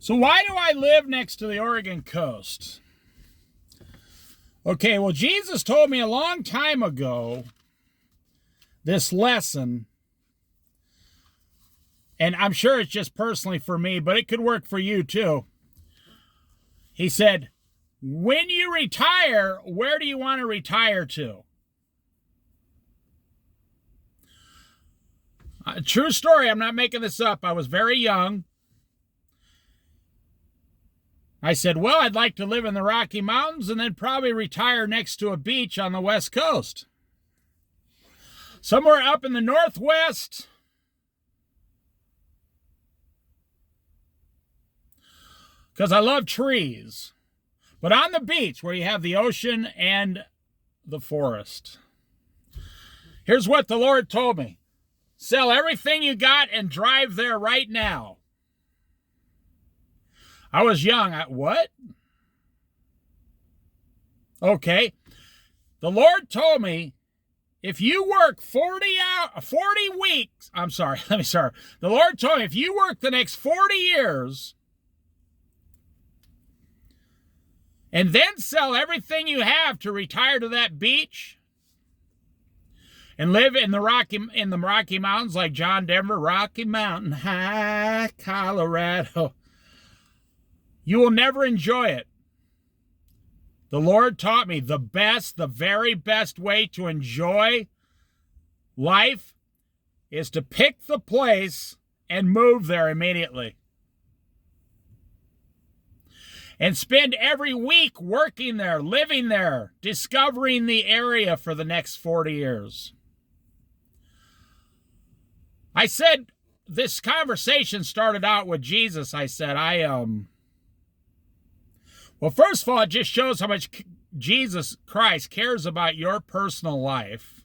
So why do I live next to the Oregon coast? Okay, well, Jesus told me a long time ago this lesson, and I'm sure it's just personally for me, but it could work for you too. He said, when you retire, where do you want to retire to? True story, I'm not making this up. I was very young. I said, well, I'd like to live in the Rocky Mountains and then probably retire next to a beach on the West Coast. Somewhere up in the Northwest. Because I love trees. But on the beach where you have the ocean and the forest. Here's what the Lord told me. Sell everything you got and drive there right now. I was young. What? Okay. The Lord told me, if you work 40 weeks, the Lord told me, if you work the next 40 years and then sell everything you have to retire to that beach and live in the Rocky Mountains like John Denver, Rocky Mountain High, Colorado, you will never enjoy it. The Lord taught me the very best way to enjoy life is to pick the place and move there immediately. And spend every week working there, living there, discovering the area for the next 40 years. I said, this conversation started out with Jesus. I said, well, first of all, it just shows how much Jesus Christ cares about your personal life.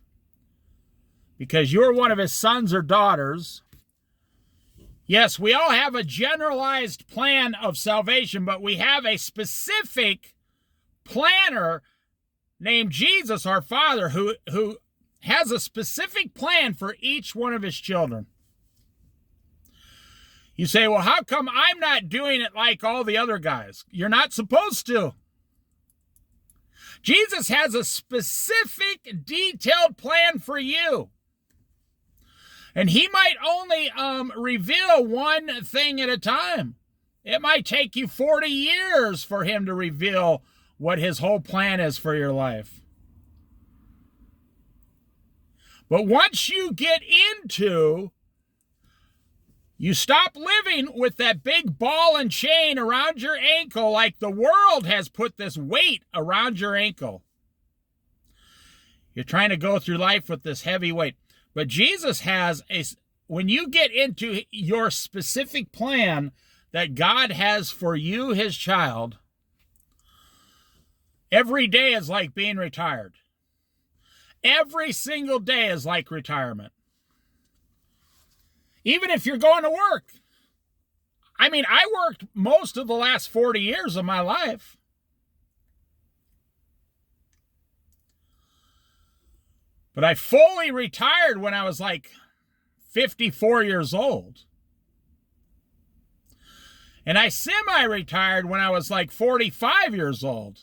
Because you're one of his sons or daughters. Yes, we all have a generalized plan of salvation, but we have a specific planner named Jesus, our Father, who has a specific plan for each one of his children. You say, well, how come I'm not doing it like all the other guys? You're not supposed to. Jesus has a specific, detailed plan for you. And he might only reveal one thing at a time. It might take you 40 years for him to reveal what his whole plan is for your life. But once you get into, you stop living with that big ball and chain around your ankle like the world has put this weight around your ankle. You're trying to go through life with this heavy weight. But Jesus has when you get into your specific plan that God has for you, his child, every day is like being retired. Every single day is like retirement. Even if you're going to work. I mean, I worked most of the last 40 years of my life. But I fully retired when I was like 54 years old. And I semi-retired when I was like 45 years old.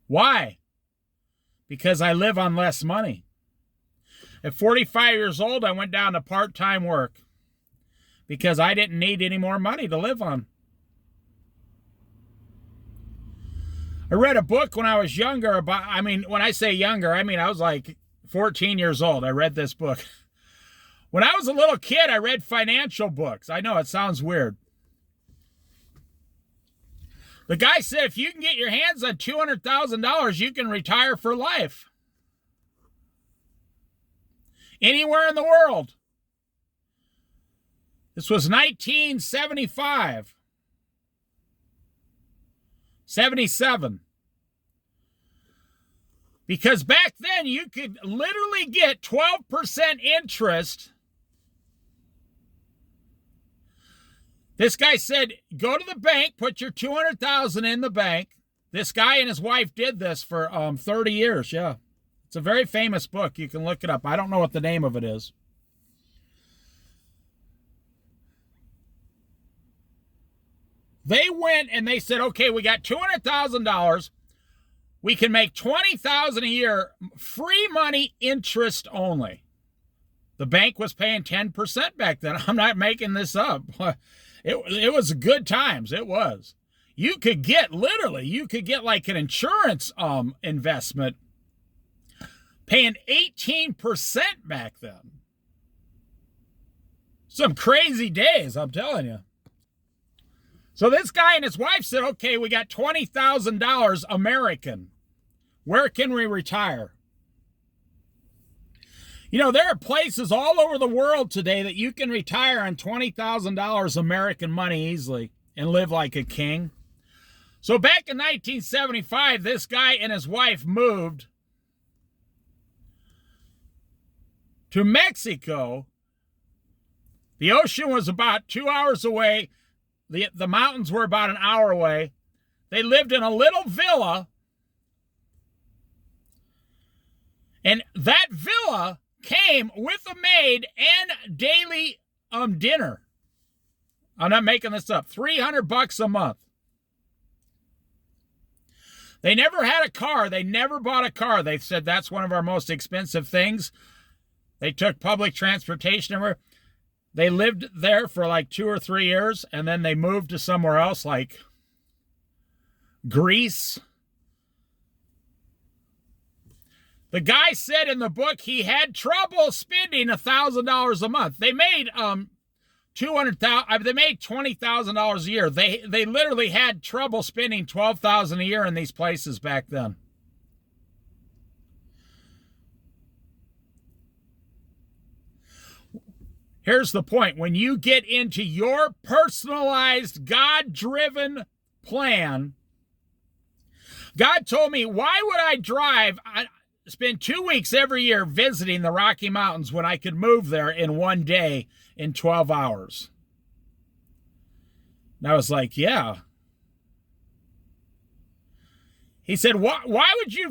Why? Because I live on less money. At 45 years old, I went down to part-time work because I didn't need any more money to live on. I read a book when I was younger when I say younger, I was like 14 years old. I read this book. When I was a little kid, I read financial books. I know it sounds weird. The guy said, if you can get your hands on $200,000, you can retire for life. Anywhere in the world. This was 1975. 77. Because back then you could literally get 12% interest. This guy said, go to the bank, put your $200,000 in the bank. This guy and his wife did this for 30 years, yeah. It's a very famous book. You can look it up. I don't know what the name of it is. They went and they said, okay, we got $200,000. We can make $20,000 a year, free money, interest only. The bank was paying 10% back then. I'm not making this up. It was good times. It was. You could get, literally, you could get like an insurance investment paying 18% back then. Some crazy days, I'm telling you. So this guy and his wife said, okay, we got $20,000 American. Where can we retire? You know, there are places all over the world today that you can retire on $20,000 American money easily and live like a king. So back in 1975, this guy and his wife moved to Mexico. The ocean was about 2 hours away. The mountains were about an hour away. They lived in a little villa. And that villa came with a maid and daily dinner. I'm not making this up. $300 a month. They never had a car. They never bought a car. They said that's one of our most expensive things. They took public transportation everywhere. They lived there for like 2 or 3 years, and then they moved to somewhere else like Greece. The guy said in the book he had trouble spending $1,000 a month. They made they made $20,000 a year. They literally had trouble spending $12,000 a year in these places back then. Here's the point. When you get into your personalized, God-driven plan, God told me, why would I spend 2 weeks every year visiting the Rocky Mountains when I could move there in one day in 12 hours? And I was like, yeah. He said, why would you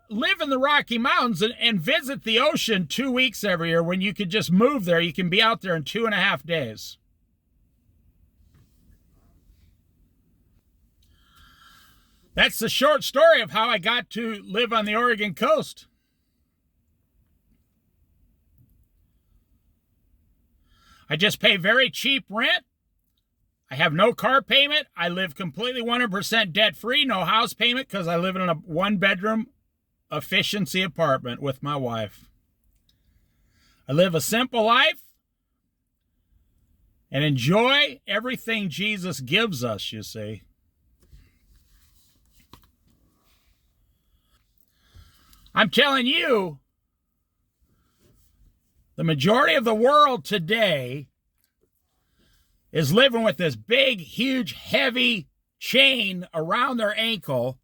live in the Rocky Mountains and visit the ocean 2 weeks every year when you could just move there? You can be out there in 2.5 days. That's the short story of how I got to live on the Oregon coast. I just pay very cheap rent. I have no car payment. I live completely 100% debt-free, no house payment because I live in a one-bedroom efficiency apartment with my wife. I live a simple life and enjoy everything Jesus gives us, you see. I'm telling you, the majority of the world today is living with this big, huge, heavy chain around their ankle,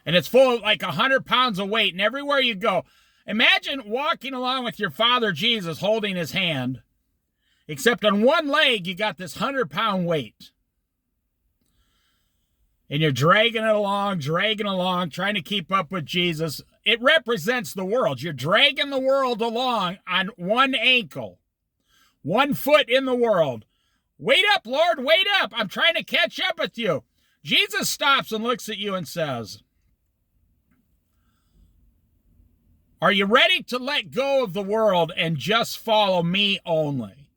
and it's full of like 100 pounds of weight, and everywhere you go, imagine walking along with your father Jesus holding his hand, except on one leg you got this 100-pound weight. And you're dragging it along, trying to keep up with Jesus. It represents the world. You're dragging the world along on one ankle, 1 foot in the world. Wait up, Lord, wait up. I'm trying to catch up with you. Jesus stops and looks at you and says, are you ready to let go of the world and just follow me only?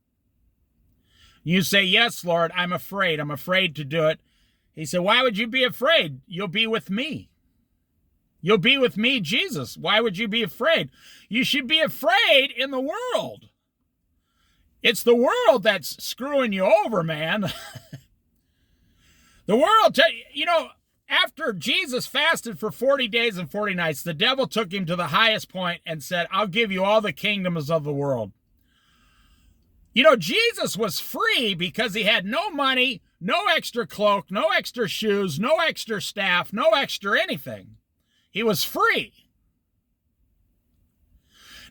You say, yes, Lord, I'm afraid. I'm afraid to do it. He said, why would you be afraid? You'll be with me. You'll be with me, Jesus. Why would you be afraid? You should be afraid in the world. It's the world that's screwing you over, man. The world, you know, after Jesus fasted for 40 days and 40 nights, the devil took him to the highest point and said, I'll give you all the kingdoms of the world. You know, Jesus was free because he had no money, no extra cloak, no extra shoes, no extra staff, no extra anything. He was free.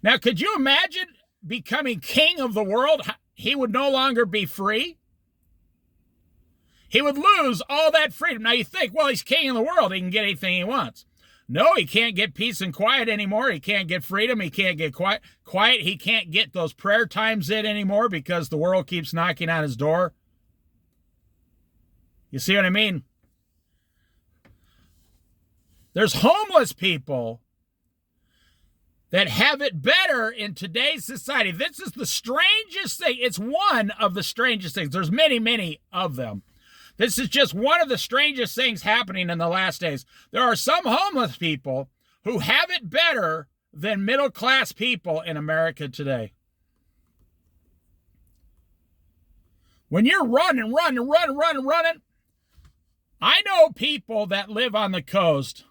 Now, could you imagine becoming king of the world? He would no longer be free. He would lose all that freedom. Now you think, well, he's king of the world. He can get anything he wants. No, he can't get peace and quiet anymore. He can't get freedom. He can't get quiet. He can't get those prayer times in anymore because the world keeps knocking on his door. You see what I mean? There's homeless people that have it better in today's society. This is the strangest thing. It's one of the strangest things. There's many, many of them. This is just one of the strangest things happening in the last days. There are some homeless people who have it better than middle-class people in America today. When you're running, I know people that live on the coast.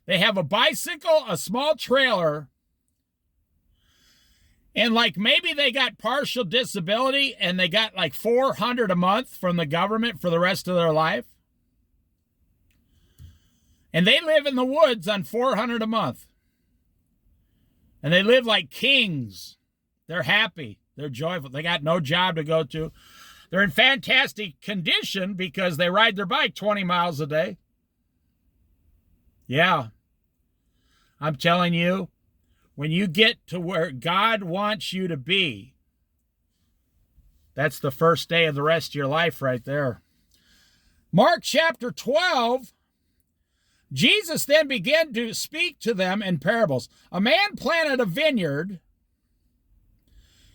They have a bicycle, a small trailer, and like maybe they got partial disability and they got like $400 a month from the government for the rest of their life. And they live in the woods on $400 a month. And they live like kings. They're happy. They're joyful. They got no job to go to. They're in fantastic condition because they ride their bike 20 miles a day. Yeah. I'm telling you, when you get to where God wants you to be, that's the first day of the rest of your life right there. Mark chapter 12, Jesus then began to speak to them in parables. A man planted a vineyard.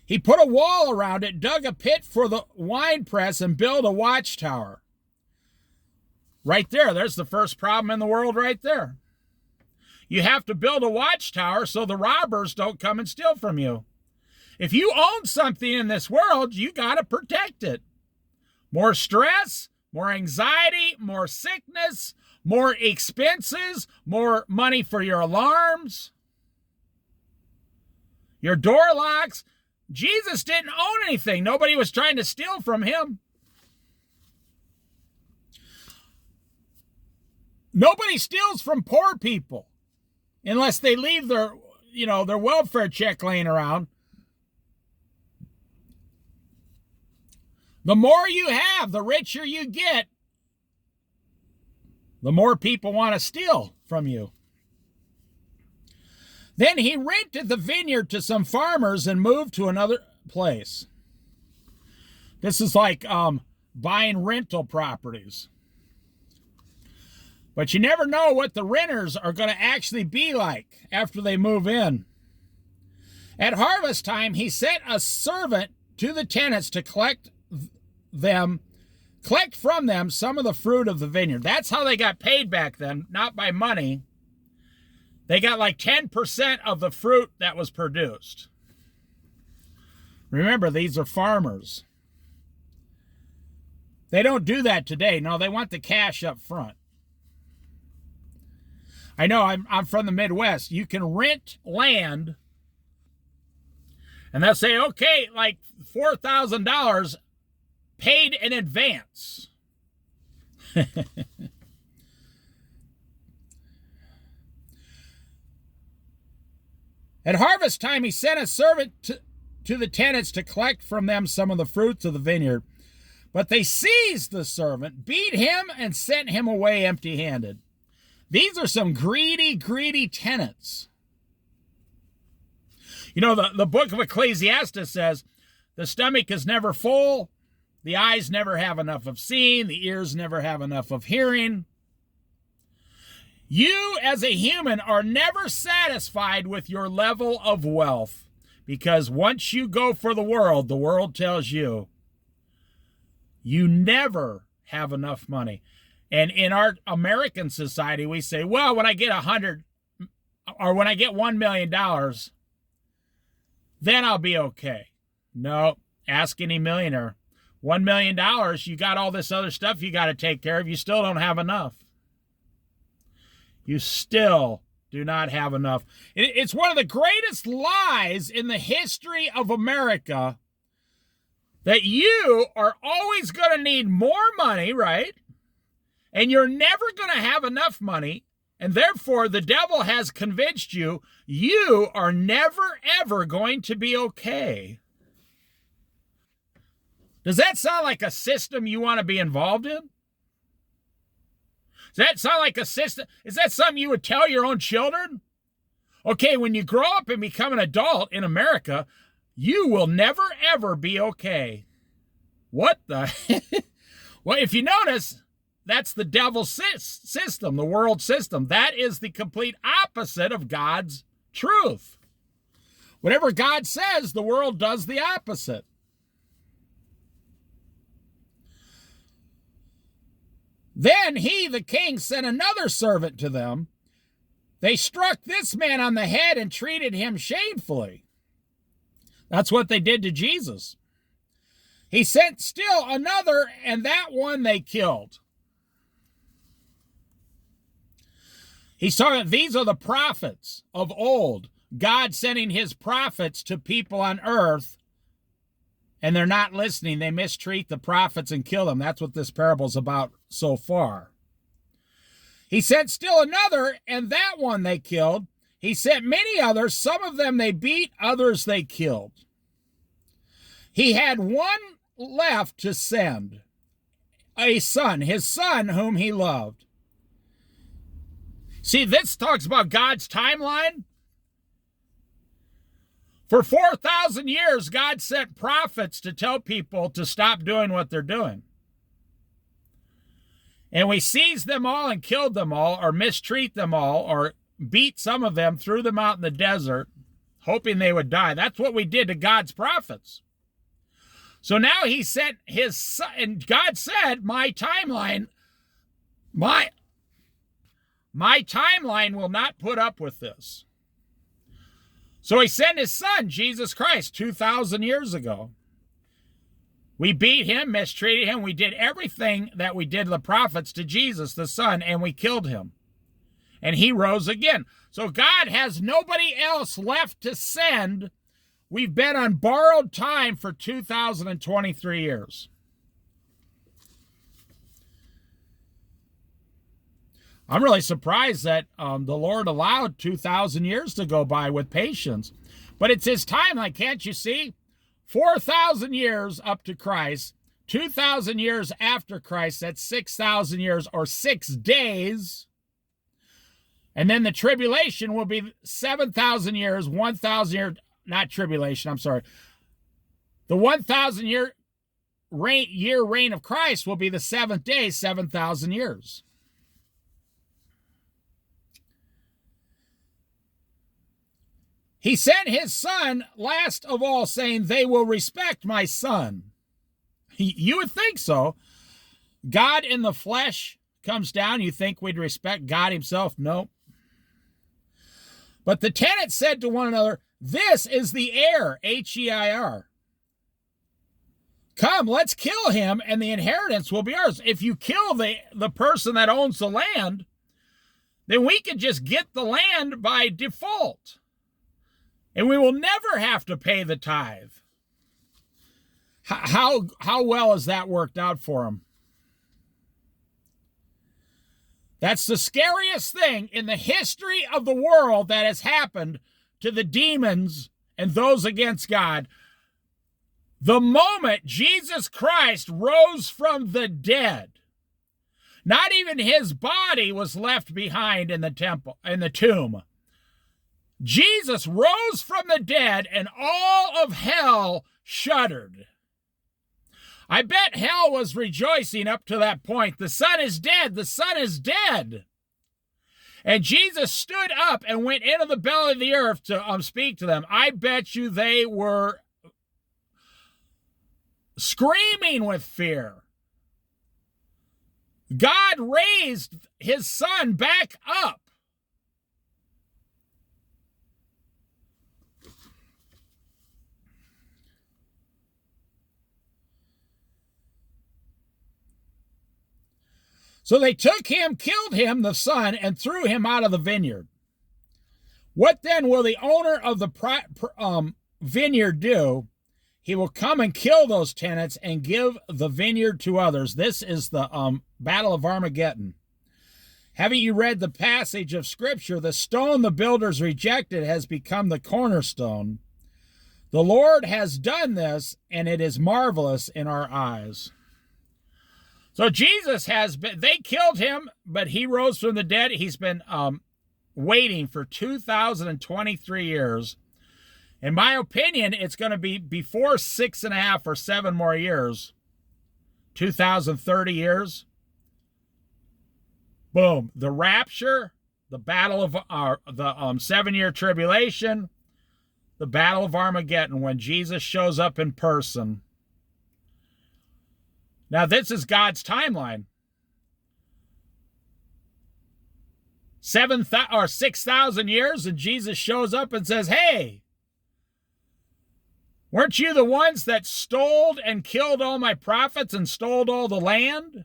He put a wall around it, dug a pit for the winepress, and built a watchtower. Right there, there's the first problem in the world right there. You have to build a watchtower so the robbers don't come and steal from you. If you own something in this world, you got to protect it. More stress, more anxiety, more sickness, more expenses, more money for your alarms, your door locks. Jesus didn't own anything. Nobody was trying to steal from him. Nobody steals from poor people unless they leave their welfare check laying around. The more you have, the richer you get, the more people want to steal from you. Then he rented the vineyard to some farmers and moved to another place. This is like buying rental properties. But you never know what the renters are going to actually be like after they move in. At harvest time, he sent a servant to the tenants to collect from them some of the fruit of the vineyard. That's how they got paid back then, not by money. They got like 10% of the fruit that was produced. Remember, these are farmers. They don't do that today. No, they want the cash up front. I know, I'm from the Midwest. You can rent land, and they'll say, okay, like $4,000 paid in advance. At harvest time, he sent a servant to the tenants to collect from them some of the fruits of the vineyard. But they seized the servant, beat him, and sent him away empty-handed. These are some greedy, greedy tenants. You know, the book of Ecclesiastes says, the stomach is never full, the eyes never have enough of seeing, the ears never have enough of hearing. You as a human are never satisfied with your level of wealth, because once you go for the world tells you, you never have enough money. And in our American society, we say, well, when I get $100 or when I get $1 million, then I'll be okay. No, ask any millionaire. $1 million, you got all this other stuff you got to take care of. You still don't have enough. You still do not have enough. It's one of the greatest lies in the history of America that you are always going to need more money, right? And you're never going to have enough money. And therefore, the devil has convinced you, you are never, ever going to be okay. Does that sound like a system you want to be involved in? Does that sound like a system? Is that something you would tell your own children? Okay, when you grow up and become an adult in America, you will never, ever be okay. What the? Well, if you notice, that's the devil's system, the world system. That is the complete opposite of God's truth. Whatever God says, the world does the opposite. Then he, the king, sent another servant to them. They struck this man on the head and treated him shamefully. That's what they did to Jesus. He sent still another, and that one they killed. He's talking, these are the prophets of old. God sending his prophets to people on earth, and they're not listening. They mistreat the prophets and kill them. That's what this parable's about so far. He sent still another, and that one they killed. He sent many others. Some of them they beat, others they killed. He had one left to send, a son, his son whom he loved. See, this talks about God's timeline. For 4,000 years, God sent prophets to tell people to stop doing what they're doing. And we seized them all and killed them all, or mistreat them all, or beat some of them, threw them out in the desert, hoping they would die. That's what we did to God's prophets. So now he sent his son, and God said, my timeline will not put up with this. So he sent his son, Jesus Christ, 2,000 years ago. We beat him, mistreated him. We did everything that we did to the prophets to Jesus, the son, and we killed him. And he rose again. So God has nobody else left to send. We've been on borrowed time for 2,023 years. I'm really surprised that the Lord allowed 2,000 years to go by with patience. But it's his timeline, can't you see? 4,000 years up to Christ, 2,000 years after Christ, that's 6,000 years or 6 days. And then the tribulation will be 7,000 years, 1,000 years, not tribulation, I'm sorry. The 1,000 year reign of Christ will be the 7th day, 7,000 years. He sent his son last of all, saying, they will respect my son. You would think so. God in the flesh comes down. You think we'd respect God himself? No. But the tenants said to one another, this is the heir, H-E-I-R. Come, let's kill him, and the inheritance will be ours. If you kill the person that owns the land, then we could just get the land by default. And we will never have to pay the tithe. How well has that worked out for him? That's the scariest thing in the history of the world that has happened to the demons and those against God. The moment Jesus Christ rose from the dead, not even his body was left behind in the temple, in the tomb. Jesus rose from the dead and all of hell shuddered. I bet hell was rejoicing up to that point. The Son is dead. The Son is dead. And Jesus stood up and went into the belly of the earth to speak to them. I bet you they were screaming with fear. God raised his Son back up. So they took him, killed him, the son, and threw him out of the vineyard. What then will the owner of the vineyard do? He will come and kill those tenants and give the vineyard to others. This is the Battle of Armageddon. Haven't you read the passage of Scripture? The stone the builders rejected has become the cornerstone. The Lord has done this, and it is marvelous in our eyes. So Jesus has been, they killed him, but he rose from the dead. He's been waiting for 2,023 years. In my opinion, it's going to be before 6.5 or 7 more years, 2,030 years. Boom. The rapture, the battle of the 7-year tribulation, the battle of Armageddon, when Jesus shows up in person. Now, this is God's timeline. 6,000 years, and Jesus shows up and says, hey, weren't you the ones that stole and killed all my prophets and stole all the land?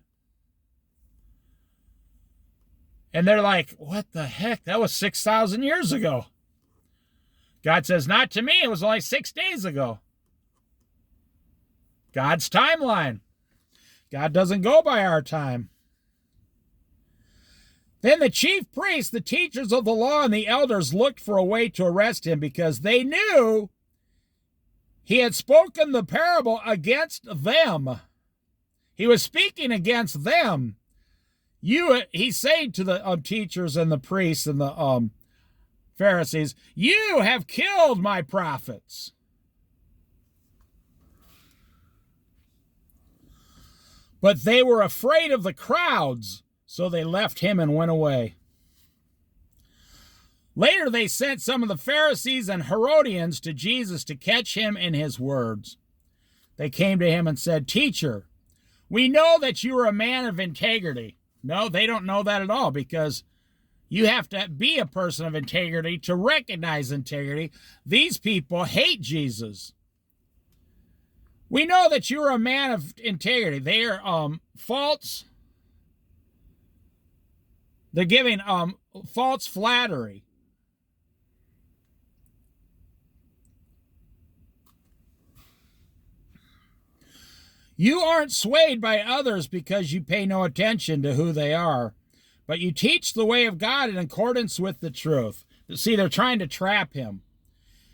And they're like, what the heck? That was 6,000 years ago. God says, not to me. It was only 6 days ago. God's timeline. God doesn't go by our time. Then the chief priests, the teachers of the law, and the elders looked for a way to arrest him because they knew he had spoken the parable against them. He was speaking against them. He's saying to the teachers and the priests and the Pharisees, you have killed my prophets. But they were afraid of the crowds, so they left him and went away. Later they sent some of the Pharisees and Herodians to Jesus to catch him in his words. They came to him and said, Teacher, we know that you are a man of integrity. No, they don't know that at all, because you have to be a person of integrity to recognize integrity. These people hate Jesus. We know that you're a man of integrity. They are false. They're giving false flattery. You aren't swayed by others because you pay no attention to who they are, but you teach the way of God in accordance with the truth. See, they're trying to trap him.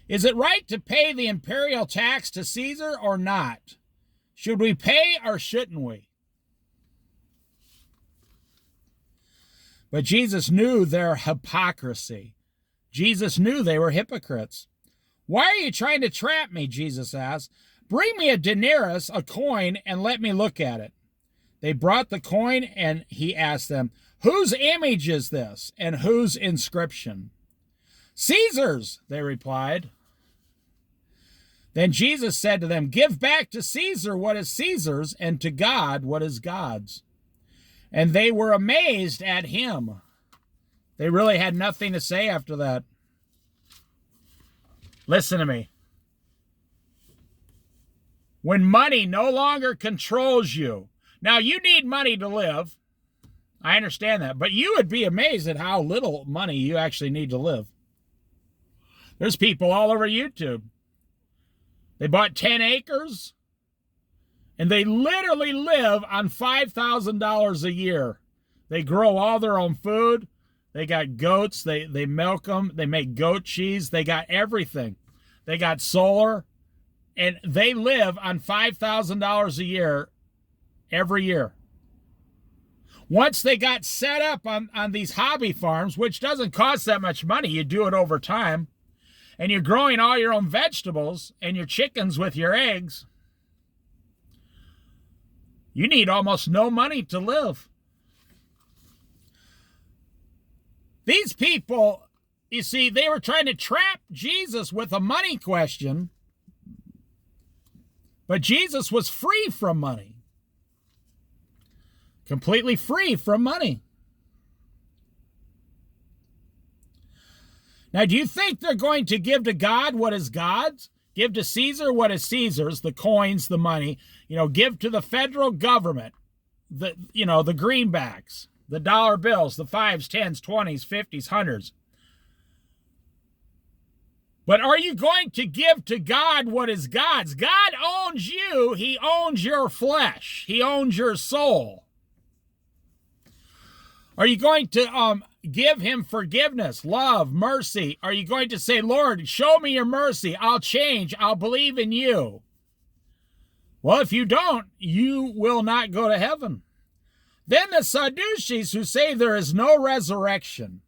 Is it right to pay the imperial tax to Caesar or not? Should we pay or shouldn't we? But Jesus knew their hypocrisy. Jesus knew they were hypocrites. Why are you trying to trap me? Jesus asked. Bring me a denarius, a coin, and let me look at it. They brought the coin, and he asked them, whose image is this, and whose inscription? Caesar's, they replied. Then Jesus said to them, give back to Caesar what is Caesar's, and to God what is God's. And they were amazed at him. They really had nothing to say after that. Listen to me. When money no longer controls you. Now, you need money to live. I understand that. But you would be amazed at how little money you actually need to live. There's people all over YouTube. They bought 10 acres. And they literally live on $5,000 a year. They grow all their own food. They got goats. They milk them. They make goat cheese. They got everything. They got solar. And they live on $5,000 a year every year. Once they got set up on these hobby farms, which doesn't cost that much money, you do it over time, and you're growing all your own vegetables and your chickens with your eggs, you need almost no money to live. These people, you see, they were trying to trap Jesus with a money question. But Jesus was free from money. Completely free from money. Now, do you think they're going to give to God what is God's? Give to Caesar what is Caesar's, the coins, the money. Give to the federal government, the greenbacks, the dollar bills, the 5s, 10s, 20s, 50s, 100s. But are you going to give to God what is God's? God owns you. He owns your flesh. He owns your soul. Are you going to give him forgiveness, love, mercy? Are you going to say, Lord, show me your mercy. I'll change. I'll believe in you. Well, if you don't, you will not go to heaven. Then the Sadducees, who say there is no resurrection,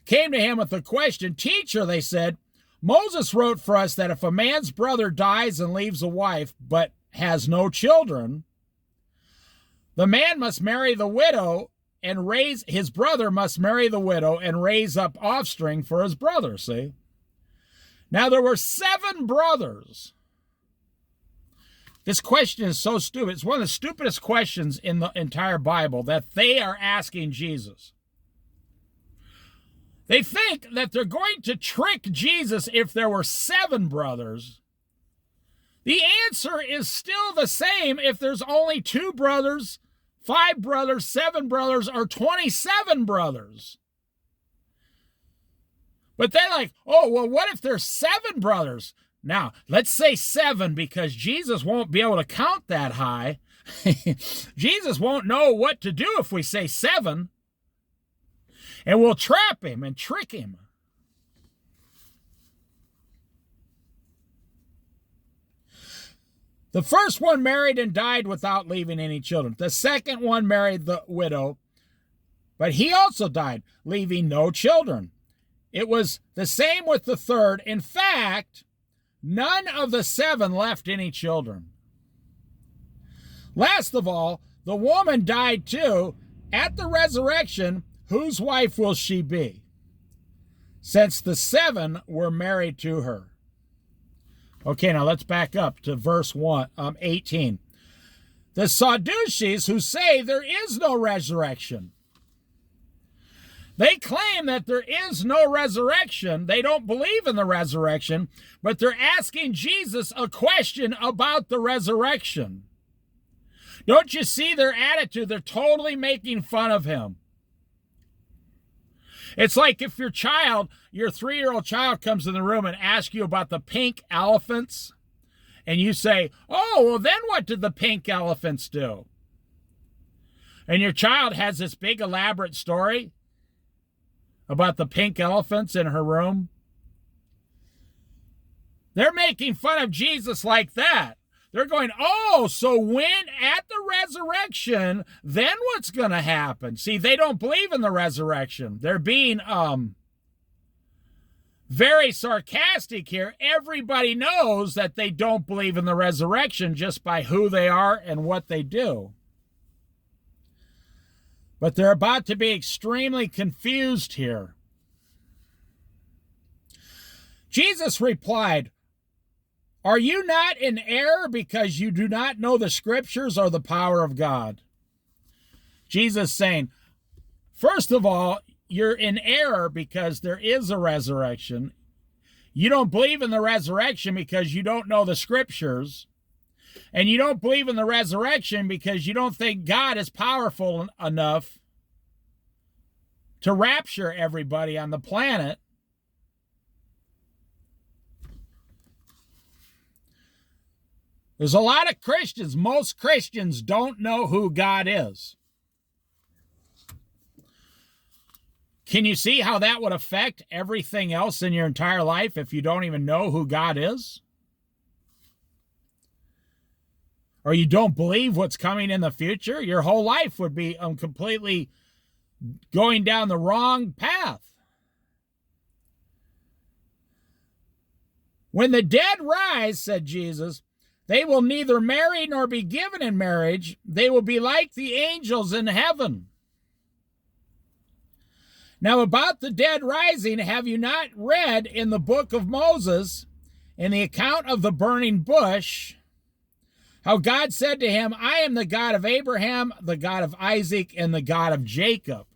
came to him with a question. Teacher, they said, Moses wrote for us that if a man's brother dies and leaves a wife but has no children, the man must marry the widow and raise his brother must marry the widow and raise up offspring for his brother, see? Now there were 7 brothers. This question is so stupid. It's one of the stupidest questions in the entire Bible that they are asking Jesus. They think that they're going to trick Jesus if there were 7 brothers. The answer is still the same if there's only 2 brothers, 5 brothers, 7 brothers, or 27 brothers. But they're like, oh, well, what if there's 7 brothers? Now, let's say 7 because Jesus won't be able to count that high. Jesus won't know what to do if we say 7. And we'll trap him and trick him. The first one married and died without leaving any children. The second one married the widow, but he also died, leaving no children. It was the same with the third. In fact, none of the 7 left any children. Last of all, the woman died too. At the resurrection, whose wife will she be? Since the 7 were married to her. Okay, now let's back up to verse 18. The Sadducees who say there is no resurrection. They claim that there is no resurrection. They don't believe in the resurrection, but they're asking Jesus a question about the resurrection. Don't you see their attitude? They're totally making fun of him. It's like if your 3-year-old child comes in the room and asks you about the pink elephants, and you say, oh, well, then what did the pink elephants do? And your child has this big elaborate story about the pink elephants in her room. They're making fun of Jesus like that. They're going, oh, so when at the resurrection, then what's going to happen? See, they don't believe in the resurrection. They're being very sarcastic here. Everybody knows that they don't believe in the resurrection just by who they are and what they do. But they're about to be extremely confused here. Jesus replied, are you not in error because you do not know the scriptures or the power of God? Jesus saying, first of all, you're in error because there is a resurrection. You don't believe in the resurrection because you don't know the scriptures. And you don't believe in the resurrection because you don't think God is powerful enough to rapture everybody on the planet. There's a lot of Christians. Most Christians don't know who God is. Can you see how that would affect everything else in your entire life if you don't even know who God is? Or you don't believe what's coming in the future? Your whole life would be completely going down the wrong path. When the dead rise, said Jesus, they will neither marry nor be given in marriage. They will be like the angels in heaven. Now about the dead rising, have you not read in the book of Moses, in the account of the burning bush, how God said to him, I am the God of Abraham, the God of Isaac, and the God of Jacob.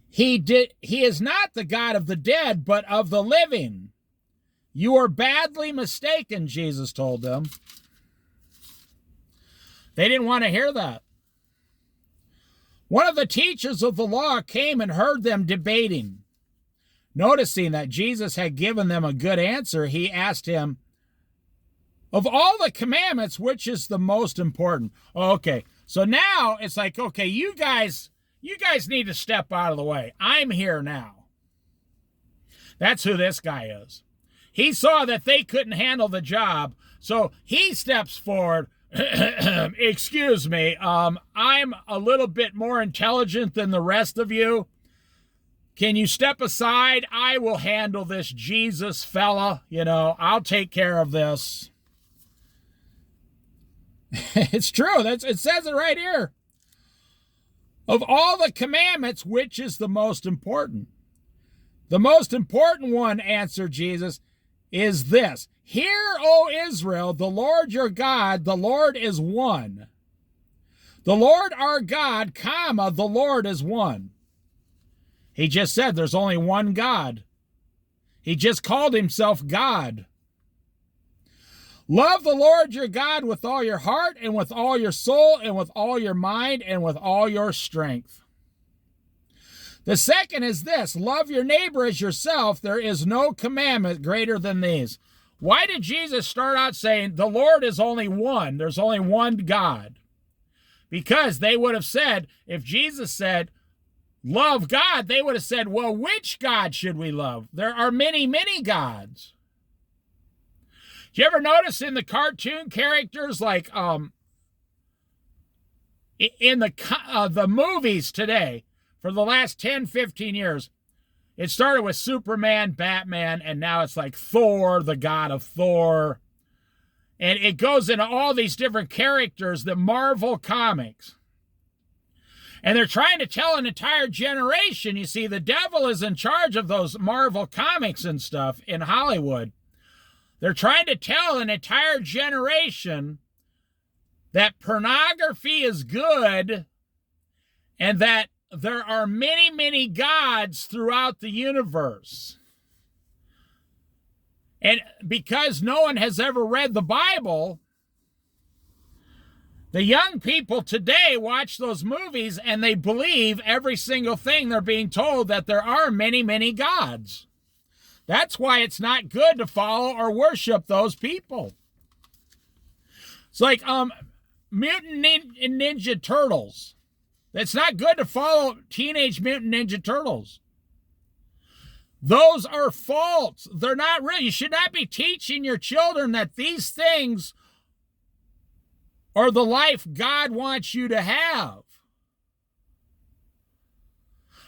He is not the God of the dead, but of the living. You are badly mistaken, Jesus told them. They didn't want to hear that. One of the teachers of the law came and heard them debating. Noticing that Jesus had given them a good answer, he asked him, of all the commandments, which is the most important? Okay, so now it's like, okay, you guys need to step out of the way. I'm here now. That's who this guy is. He saw that they couldn't handle the job, so he steps forward. Excuse me, I'm a little bit more intelligent than the rest of you. Can you step aside? I will handle this Jesus fella. I'll take care of this. It's true. It says it right here. Of all the commandments, which is the most important? The most important one, answered Jesus, is this. Hear, O Israel, the Lord your God, the Lord is one. The Lord our God, comma, the Lord is one. He just said there's only one God. He just called himself God. Love the Lord your God with all your heart and with all your soul and with all your mind and with all your strength. The second is this, love your neighbor as yourself. There is no commandment greater than these. Why did Jesus start out saying the Lord is only one? There's only one God. Because they would have said, if Jesus said, love God, they would have said, well, which God should we love? There are many, many gods. Do you ever notice in the cartoon characters, like in the movies today, for the last 10, 15 years, it started with Superman, Batman, and now it's like Thor, the god of Thor. And it goes into all these different characters, the Marvel comics. And they're trying to tell an entire generation, you see, the devil is in charge of those Marvel comics and stuff in Hollywood. They're trying to tell an entire generation that pornography is good and that there are many, many gods throughout the universe. And because no one has ever read the Bible, the young people today watch those movies and they believe every single thing they're being told, that there are many, many gods. That's why it's not good to follow or worship those people. It's like Mutant Ninja Turtles. It's not good to follow Teenage Mutant Ninja Turtles. Those are false. They're not real. You should not be teaching your children that these things are the life God wants you to have.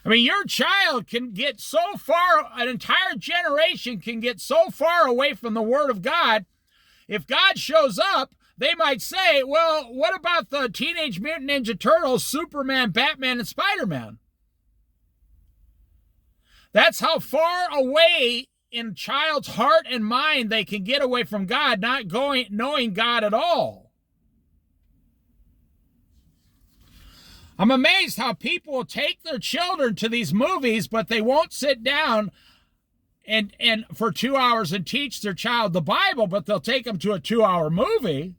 I mean, your child can get so far, an entire generation can get so far away from the Word of God. If God shows up, they might say, well, what about the Teenage Mutant Ninja Turtles, Superman, Batman, and Spider-Man? That's how far away in a child's heart and mind they can get away from God, not knowing God at all. I'm amazed how people will take their children to these movies, but they won't sit down and for 2 hours and teach their child the Bible, but they'll take them to a 2-hour movie.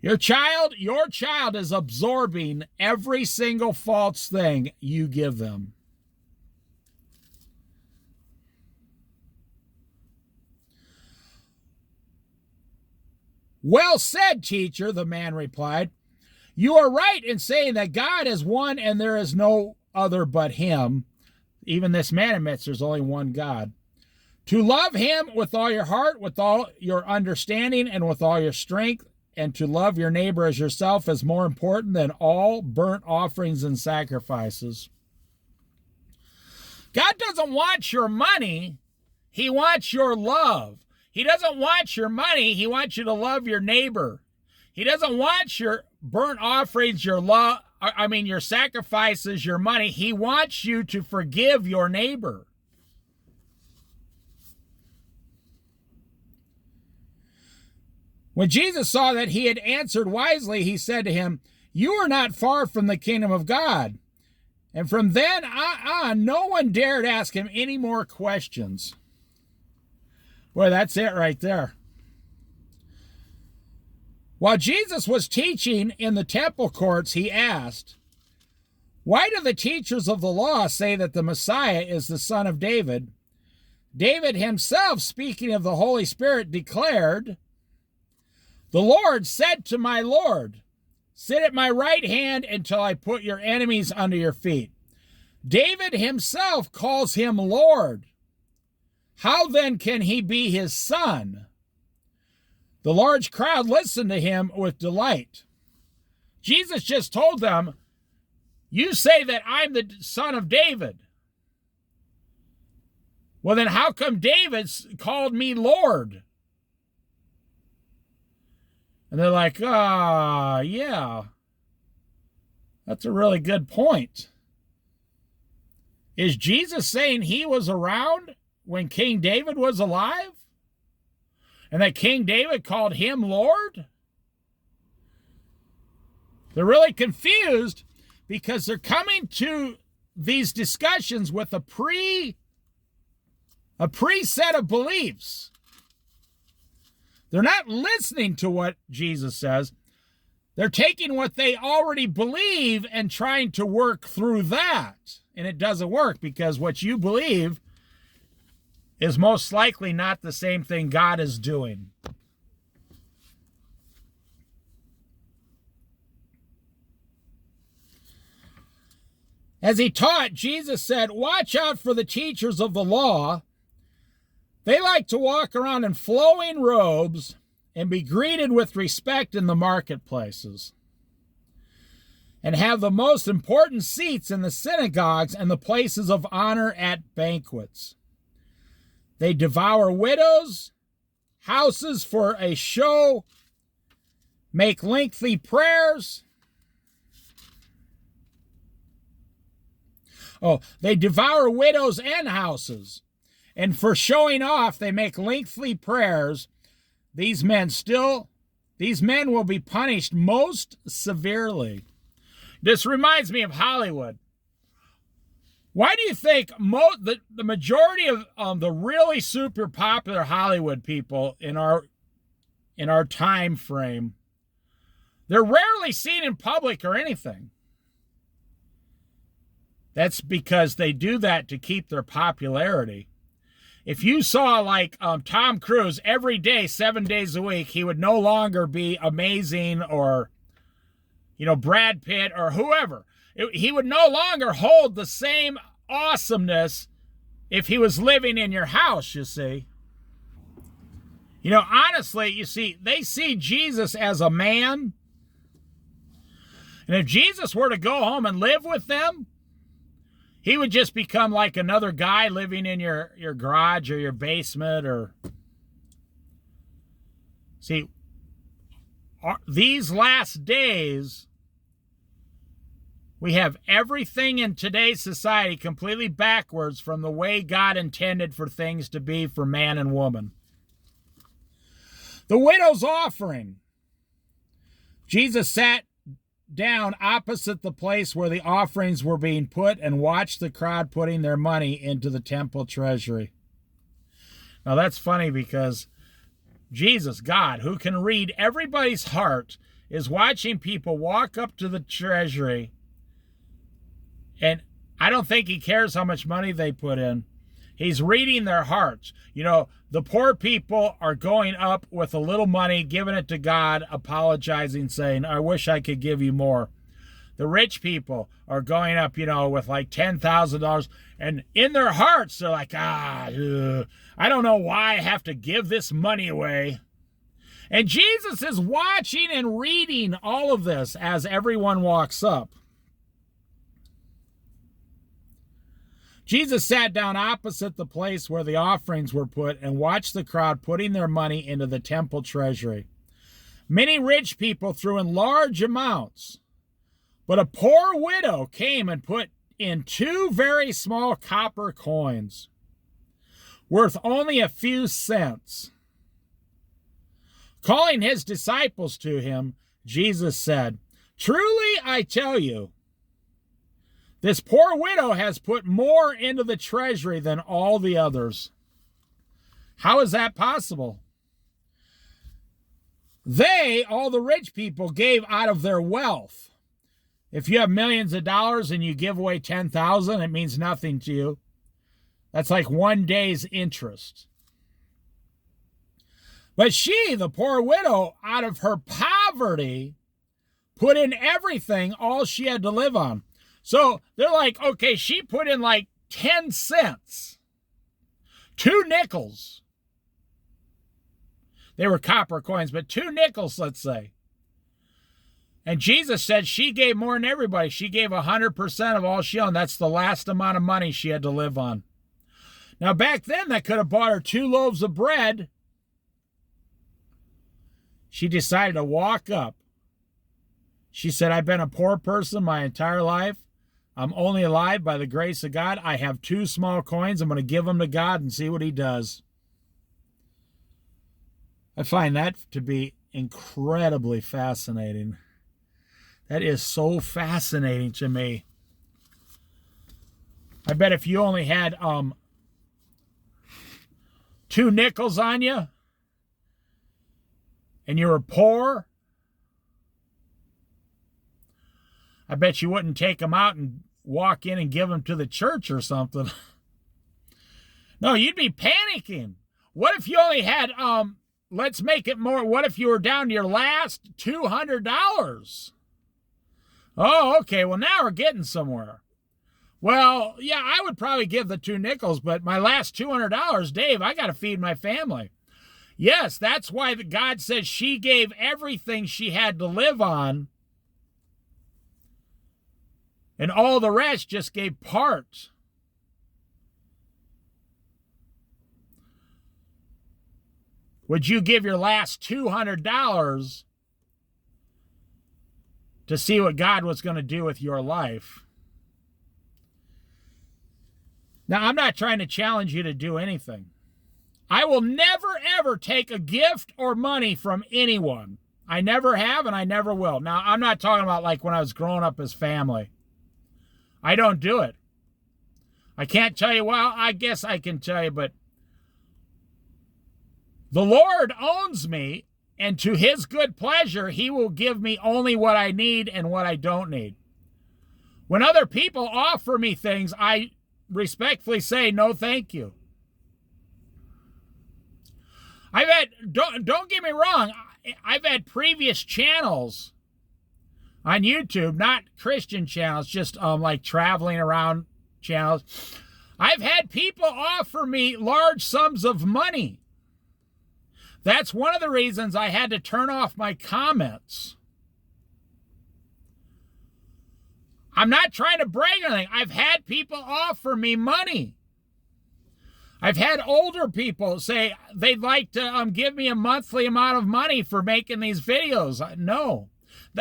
Your child is absorbing every single false thing you give them. Well said, teacher, the man replied. You are right in saying that God is one and there is no other but him. Even this man admits there's only one God. To love him with all your heart, with all your understanding, and with all your strength, and to love your neighbor as yourself is more important than all burnt offerings and sacrifices. God doesn't want your money. He wants your love. He doesn't want your money. He wants you to love your neighbor. He doesn't want your burnt offerings, your sacrifices, your money. He wants you to forgive your neighbor. When Jesus saw that he had answered wisely, he said to him, you are not far from the kingdom of God. And from then on, no one dared ask him any more questions. Boy, that's it right there. While Jesus was teaching in the temple courts, he asked, why do the teachers of the law say that the Messiah is the son of David? David himself, speaking of the Holy Spirit, declared, the Lord said to my Lord, sit at my right hand until I put your enemies under your feet. David himself calls him Lord. How then can he be his son? The large crowd listened to him with delight. Jesus just told them, you say that I'm the son of David. Well, then how come David called me Lord? And they're like, yeah, that's a really good point. Is Jesus saying he was around when King David was alive? And that King David called him Lord? They're really confused because they're coming to these discussions with a preset of beliefs. They're not listening to what Jesus says. They're taking what they already believe and trying to work through that. And it doesn't work because what you believe is most likely not the same thing God is doing. As he taught, Jesus said, "Watch out for the teachers of the law. They like to walk around in flowing robes and be greeted with respect in the marketplaces, and have the most important seats in the synagogues and the places of honor at banquets. They devour widows' houses for a show, make lengthy prayers." They devour widows and houses, and for showing off, they make lengthy prayers. These men will be punished most severely. This reminds me of Hollywood. Why do you think the majority of the really super popular Hollywood people in our time frame, they're rarely seen in public or anything? That's because they do that to keep their popularity. If you saw like Tom Cruise every day, 7 days a week, he would no longer be amazing, or, Brad Pitt or whoever. He would no longer hold the same awesomeness if he was living in your house, you see. Honestly, you see, they see Jesus as a man. And if Jesus were to go home and live with them, he would just become like another guy living in your garage or your basement. Or see, these last days, we have everything in today's society completely backwards from the way God intended for things to be for man and woman. The widow's offering. Jesus sat down opposite the place where the offerings were being put and watched the crowd putting their money into the temple treasury. Now that's funny because Jesus, God, who can read everybody's heart, is watching people walk up to the treasury, and I don't think he cares how much money they put in. He's reading their hearts. The poor people are going up with a little money, giving it to God, apologizing, saying, "I wish I could give you more." The rich people are going up, with like $10,000, and in their hearts, they're like, I don't know why I have to give this money away. And Jesus is watching and reading all of this as everyone walks up. Jesus sat down opposite the place where the offerings were put and watched the crowd putting their money into the temple treasury. Many rich people threw in large amounts, but a poor widow came and put in 2 very small copper coins, worth only a few cents. Calling his disciples to him, Jesus said, "Truly I tell you, this poor widow has put more into the treasury than all the others." How is that possible? All the rich people, gave out of their wealth. If you have millions of dollars and you give away 10,000, it means nothing to you. That's like one day's interest. But she, the poor widow, out of her poverty, put in everything, all she had to live on. So they're like, okay, she put in like 10 cents, 2 nickels. They were copper coins, but 2 nickels, let's say. And Jesus said she gave more than everybody. She gave 100% of all she owned. That's the last amount of money she had to live on. Now, back then, that could have bought her 2 loaves of bread. She decided to walk up. She said, I've been a poor person my entire life. I'm only alive by the grace of God. I have 2 small coins. I'm going to give them to God and see what he does. I find that to be incredibly fascinating. That is so fascinating to me. I bet if you only had 2 nickels on you and you were poor, I bet you wouldn't take them out and walk in and give them to the church or something. No, you'd be panicking. What if you only had, let's make it more, what if you were down to your last $200? Oh, okay, well now we're getting somewhere. Well, yeah, I would probably give the 2 nickels, but my last $200, Dave, I got to feed my family. Yes, that's why God says she gave everything she had to live on, and all the rest just gave part. Would you give your last $200 to see what God was going to do with your life? Now, I'm not trying to challenge you to do anything. I will never, ever take a gift or money from anyone. I never have, and I never will. Now, I'm not talking about like when I was growing up as family. I don't do it. I can't tell you, well, I guess I can tell you, but the Lord owns me, and to his good pleasure, he will give me only what I need and what I don't need. When other people offer me things, I respectfully say, no, thank you. I've had, don't get me wrong, I've had previous channels on YouTube, not Christian channels, just like traveling around channels. I've had people offer me large sums of money. That's one of the reasons I had to turn off my comments. I'm not trying to brag or anything. I've had people offer me money. I've had older people say they'd like to give me a monthly amount of money for making these videos. No.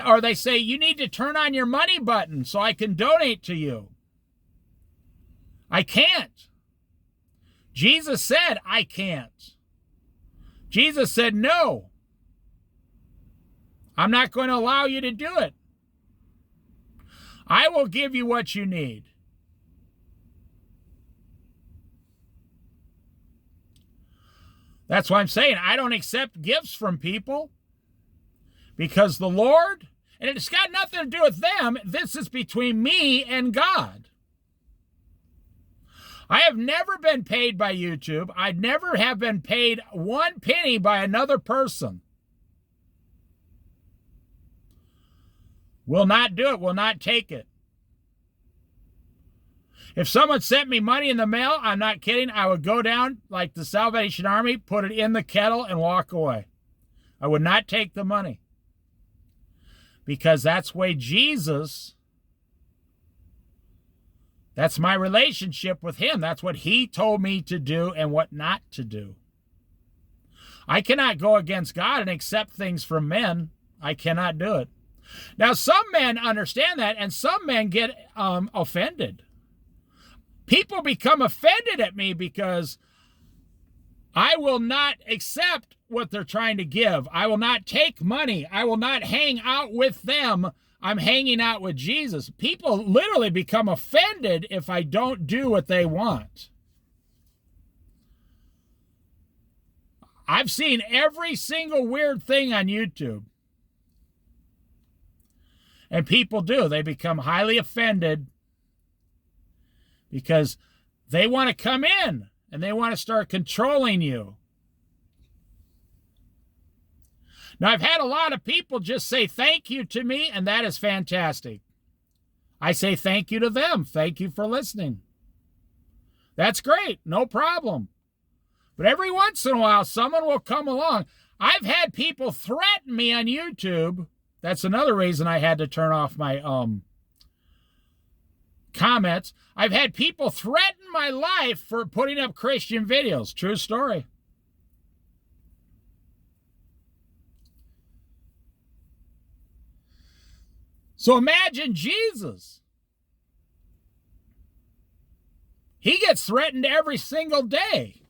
Or they say, you need to turn on your money button so I can donate to you. I can't. Jesus said I can't. Jesus said, no. I'm not going to allow you to do it. I will give you what you need. That's why I'm saying I don't accept gifts from people, because the Lord, and it's got nothing to do with them, this is between me and God. I have never been paid by YouTube. I never have been paid 1 penny by another person. Will not do it, will not take it. If someone sent me money in the mail, I'm not kidding, I would go down like the Salvation Army, put it in the kettle, and walk away. I would not take the money. Because that's the way Jesus, that's my relationship with him. That's what he told me to do and what not to do. I cannot go against God and accept things from men. I cannot do it. Now, some men understand that, and some men get offended. People become offended at me because I will not accept what they're trying to give. I will not take money. I will not hang out with them. I'm hanging out with Jesus. People literally become offended if I don't do what they want. I've seen every single weird thing on YouTube. And people do. They become highly offended because they want to come in and they want to start controlling you. Now, I've had a lot of people just say thank you to me, and that is fantastic. I say thank you to them. Thank you for listening. That's great. No problem. But every once in a while, someone will come along. I've had people threaten me on YouTube. That's another reason I had to turn off my comments. I've had people threaten my life for putting up Christian videos. True story. So imagine Jesus. He gets threatened every single day.